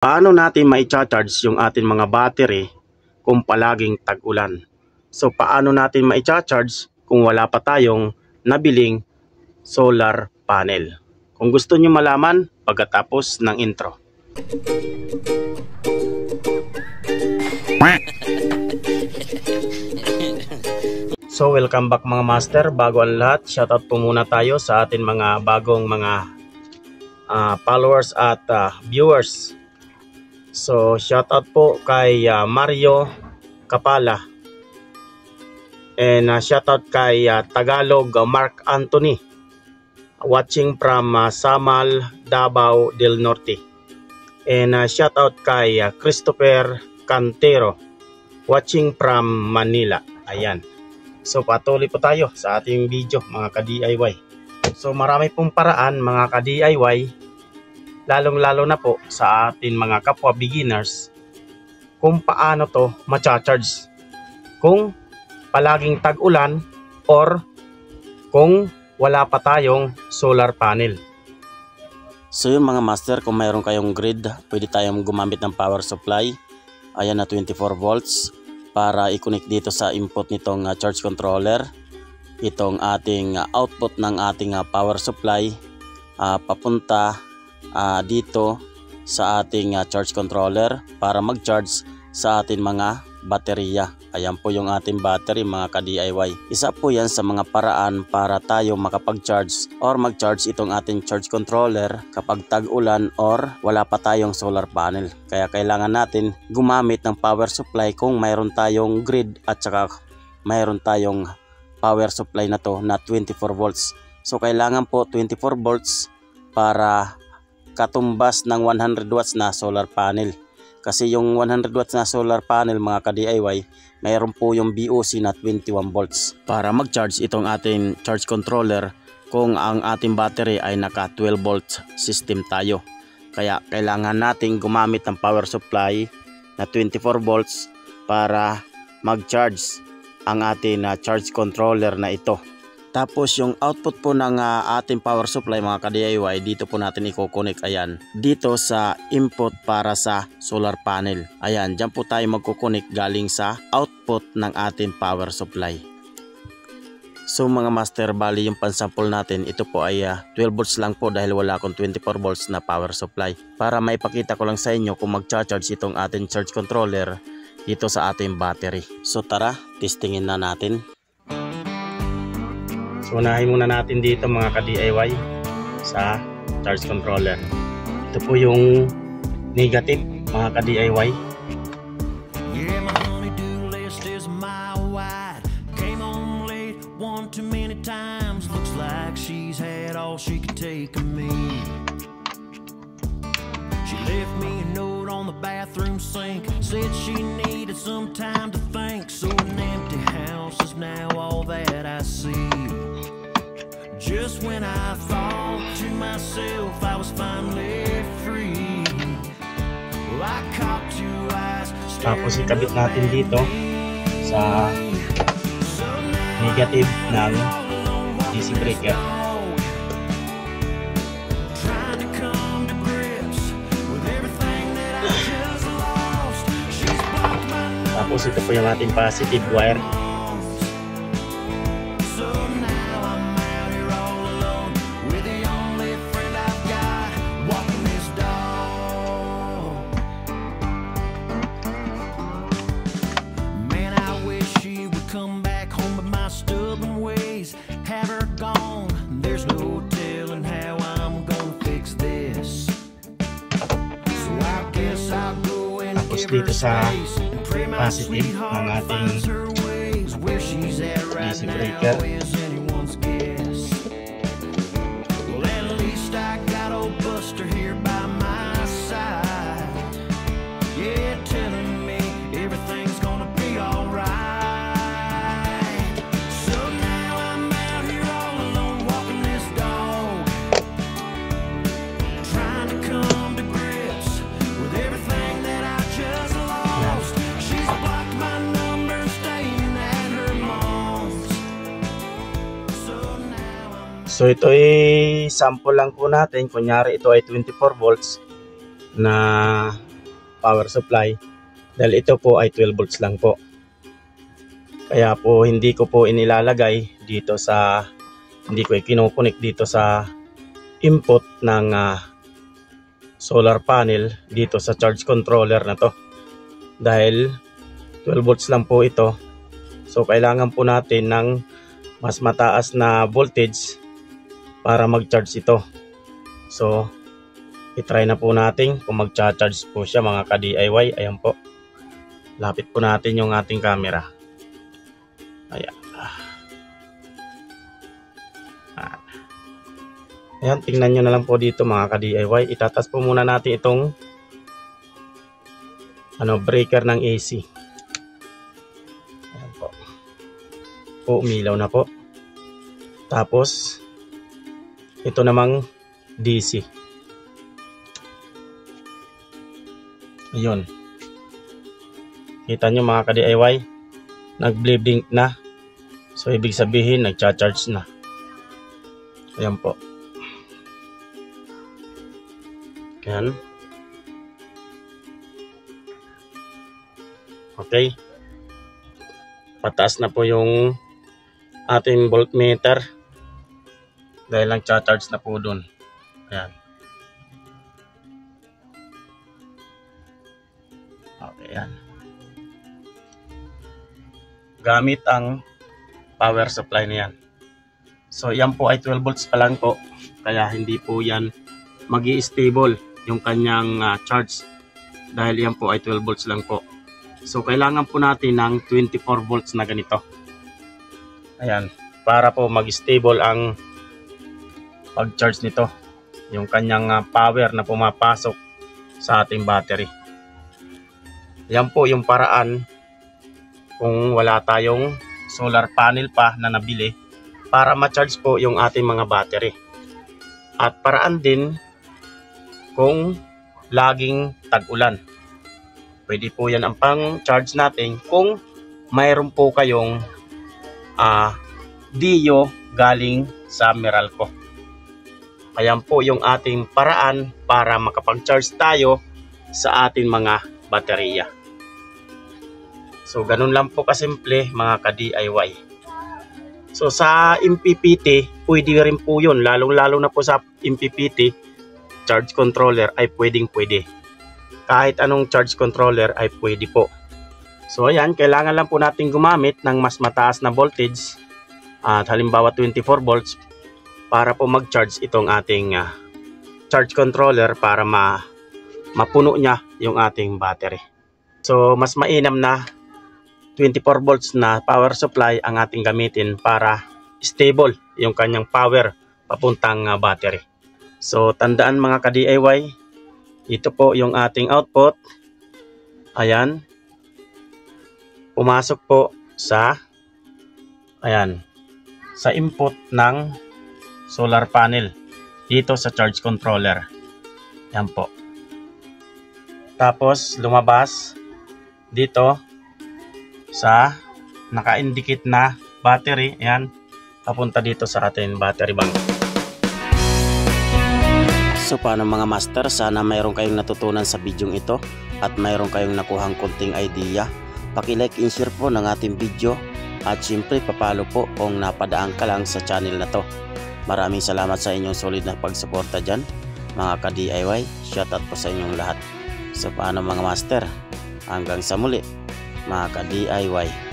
Paano natin ma-charge yung ating mga battery kung palaging tag-ulan? So paano natin ma-charge kung wala pa tayong nabiling solar panel? Kung gusto nyo malaman, pagkatapos ng intro. So welcome back mga master. Bago ang lahat, shoutout po muna tayo sa ating mga bagong mga followers at viewers. So shoutout po kay Mario Kapala, and shoutout kay Tagalog Mark Anthony, watching from Samal, Davao del Norte, and shoutout kay Christopher Cantero, watching from Manila. Ayan. So patuloy po tayo sa ating video mga ka-DIY. So marami pong paraan mga ka-DIY, lalong-lalo na po sa ating mga kapwa beginners, kung paano to ma-charge kung palaging tag-ulan or kung wala pa tayong solar panel. So yung mga master, kung mayroon kayong grid, pwede tayong gumamit ng power supply. Ayan na 24 volts para i-connect dito sa input nitong charge controller. Itong ating output ng ating power supply papunta dito sa ating charge controller para mag-charge sa ating mga baterya. Ayan po yung ating battery mga ka-DIY. Isa po yan sa mga paraan para tayo makapag-charge or mag-charge itong ating charge controller kapag tag-ulan or wala pa tayong solar panel. Kaya kailangan natin gumamit ng power supply kung mayroon tayong grid at saka mayroon tayong power supply na to na 24 volts. So kailangan po 24 volts para katumbas ng 100 watts na solar panel. Kasi yung 100 watts na solar panel mga ka-DIY, mayroon po yung BOC na 21 volts para mag-charge itong ating charge controller kung ang ating battery ay naka 12 volt system tayo. Kaya kailangan nating gumamit ng power supply na 24 volts para mag-charge ang ating charge controller na ito. Tapos yung output po ng ating power supply mga ka-DIY, dito po natin i-connect, ayan, dito sa input para sa solar panel. Ayan, dyan po tayo magkukonek galing sa output ng ating power supply. So mga master, bali yung pansample natin, ito po ay 12 volts lang po dahil wala akong 24 volts na power supply. Para maipakita ko lang sa inyo kung mag-charge itong ating charge controller dito sa ating battery. So tara, testingin na natin. So unahin muna natin dito mga ka-DIY sa charge controller. Ito po yung negative mga ka-DIY. Yeah, my honey-do list is a mile wide. Came home late one too many times. Looks like she's had all she could take of me. She left me a note on the bathroom sink. Said she needed some time to think. So an empty house is now all that I see. Just when I thought to myself I was finally free, well, I caught two eyes. Tapos ikabit natin dito sa negative ng DC breaker. Tapos ito po yung ating positive wire. Tapos dito sa positive ng ating DC breaker. So ito ay sample lang po natin. Kunyari ito ay 24 volts na power supply dahil ito po ay 12 volts lang po. Kaya po hindi ko po inilalagay dito sa, hindi ko ikinukunik dito sa input ng solar panel dito sa charge controller na to. Dahil 12 volts lang po ito. So kailangan po natin ng mas mataas na voltage para mag-charge ito. So i-try na po natin kung mag-charge po siya mga ka-DIY. Ayan po. Lapit po natin yung ating camera. Ayan. Ayan, tingnan nyo na lang po dito mga ka-DIY. Itatas po muna natin itong breaker ng AC. Ayan po. Umilaw na po. Tapos ito namang DC. Ayun. Kita nyo mga ka-DIY, nag-blink na. So ibig sabihin nagcha-charge na. Ayan po. Ayan. Okay. Pataas na po yung ating voltmeter dahil nagcha-charge na po dun. Ayan. Okay, ayan. Gamit ang power supply na yan. So yan po ay 12 volts pa lang po. Kaya hindi po yan magi-stable yung kanyang charge. Dahil yan po ay 12 volts lang po. So kailangan po natin ng 24 volts na ganito. Ayan. Para po mag-stable ang pag-charge nito. Yung kanyang power na pumapasok sa ating battery. Yan po yung paraan kung wala tayong solar panel pa na nabili para ma-charge po yung ating mga battery. At paraan din kung laging tag-ulan. Pwede po yan ang pang-charge natin kung mayroon po kayong Dio galing sa Meralco. Ayan po yung ating paraan para makapag-charge tayo sa ating mga baterya. So ganun lang po kasimple mga ka-DIY. So sa MPPT, pwede rin po yun. Lalong-lalo na po sa MPPT, charge controller ay pwedeng-pwede. Kahit anong charge controller ay pwede po. So ayan, kailangan lang po natin gumamit ng mas mataas na voltage. At halimbawa 24 volts para po mag-charge itong ating charge controller para mapuno niya yung ating battery. So mas mainam na 24 volts na power supply ang ating gamitin para stable yung kanyang power papuntang battery. So tandaan mga ka-DIY, ito po yung ating output. Ayan. Pumasok po sa sa input ng solar panel dito sa charge controller. Yan po. Tapos lumabas dito sa naka-indicate na battery. Ayan, papunta dito sa ating battery bank. So paano mga master, sana mayroon kayong natutunan sa video ito at mayroon kayong nakuhang konting idea. Paki-like and share po ng ating video at syempre papalo po kung napadaan ka lang sa channel na to. Maraming salamat sa inyong solid na pagsuporta dyan mga ka-DIY. Shoutout po sa inyong lahat. So paano mga master, hanggang sa muli mga ka-DIY.